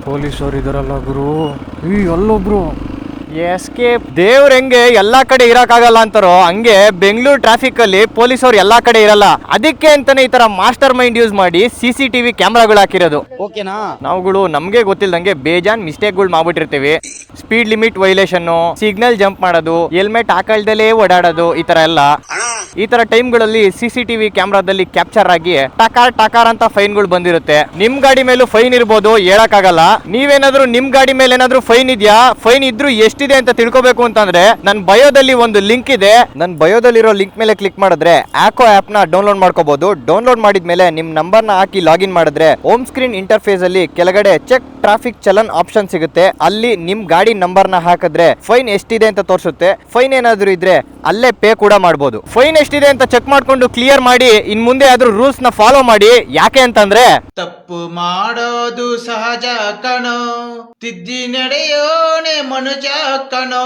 ಪೊಲೀಸರು ಇದಾರಲ್ಲ ಗುರು, ಅಲ್ಲೊಬ್ರು ಎಸ್ಕೇಪ್. ದೇವ್ರ ಹೆಂಗೆ ಎಲ್ಲಾ ಕಡೆ ಇರಕ್ಕಾಗಲ್ಲ ಅಂತಾರೋ ಹಂಗೆ ಬೆಂಗಳೂರು ಟ್ರಾಫಿಕ್ ಅಲ್ಲಿ ಪೊಲೀಸರು ಎಲ್ಲಾ ಕಡೆ ಇರಲ್ಲ. ಅದಕ್ಕೆ ಅಂತಾನೆ ಈ ತರ ಮಾಸ್ಟರ್ ಮೈಂಡ್ ಯೂಸ್ ಮಾಡಿ CCTV ಕ್ಯಾಮ್ರಾಗಳು ಹಾಕಿರೋದು. ಓಕೆನಾ? ನಾವುಗಳು ನಮ್ಗೆ ಗೊತ್ತಿಲ್ದಂಗೆ ಬೇಜಾನ್ ಮಿಸ್ಟೇಕ್ಗಳು ಮಾಡ್ಬಿಟ್ಟಿರ್ತೀವಿ. Speed limit violation, signal jump ಮಾಡೋದು, ಹೆಲ್ಮೆಟ್ ಹಾಕಲ್ದಲೇ ಓಡಾಡೋದು, ಈ ತರ ಎಲ್ಲ. ಈ ತರ ಟೈಮ್ಗಳಲ್ಲಿ CCTV ಕ್ಯಾಮ್ರಾದಲ್ಲಿ ಕ್ಯಾಪ್ಚರ್ ಆಗಿ ಟಕಾರ್ ಅಂತ ಫೈನ್ಗಳು ಬಂದಿರುತ್ತೆ. ನಿಮ್ ಗಾಡಿ ಮೇಲೂ ಫೈನ್ ಇರ್ಬೋದು, ಹೇಳಕ್ಕಾಗಲ್ಲ. ನೀವೇನಾದ್ರೂ ನಿಮ್ ಗಾಡಿ ಮೇಲೆ ಏನಾದ್ರೂ ಫೈನ್ ಇದೆಯಾ, ಫೈನ್ ಇದ್ರೂ ಎಷ್ಟಿದೆ ಅಂತ ತಿಳ್ಕೊಬೇಕು ಅಂತಂದ್ರೆ ನನ್ನ ಬಯೋದಲ್ಲಿ ಒಂದು ಲಿಂಕ್ ಇದೆ. ನನ್ನ ಬಯೋದಲ್ಲಿರೋ ಲಿಂಕ್ ಮೇಲೆ ಕ್ಲಿಕ್ ಮಾಡಿದ್ರೆ ಆಕೋ ಆಪ್ ನ ಡೌನ್ಲೋಡ್ ಮಾಡ್ಕೋಬಹುದು. ಡೌನ್ಲೋಡ್ ಮಾಡಿದ್ಮೇಲೆ ನಿಮ್ ನಂಬರ್ ನ ಹಾಕಿ ಲಾಗಿನ್ ಮಾಡಿದ್ರೆ ಹೋಮ್ ಸ್ಕ್ರೀನ್ ಇಂಟರ್ಫೇಸ್ ಅಲ್ಲಿ ಕೆಳಗಡೆ ಚೆಕ್ ಟ್ರಾಫಿಕ್ ಚಲನ್ ಆಪ್ಷನ್ ಸಿಗುತ್ತೆ. ಅಲ್ಲಿ ನಿಮ್ ಗಾಡಿ ನಂಬರ್ ನ ಹಾಕಿದ್ರೆ ಫೈನ್ ಎಷ್ಟಿದೆ ಅಂತ ತೋರಿಸುತ್ತೆ. ಫೈನ್ ಏನಾದ್ರೂ ಇದ್ರೆ ಅಲ್ಲೇ ಪೇ ಕೂಡ ಮಾಡಬಹುದು. ಫೈನ್ ಎಷ್ಟಿದೆ ಅಂತ ಚೆಕ್ ಮಾಡ್ಕೊಂಡು ಕ್ಲಿಯರ್ ಮಾಡಿ ಇನ್ ಮುಂದೆ ಆದ್ರೂ ರೂಲ್ಸ್ ನ ಫಾಲೋ ಮಾಡಿ. ಯಾಕೆ ಅಂತಂದ್ರೆ ತಪ್ಪು ಮಾಡೋದು ಸಹಜ ಕಣೋ, ತಿದ್ದಿ ನಡೆಯೋನೆ ಮನುಜ ಕಣೋ.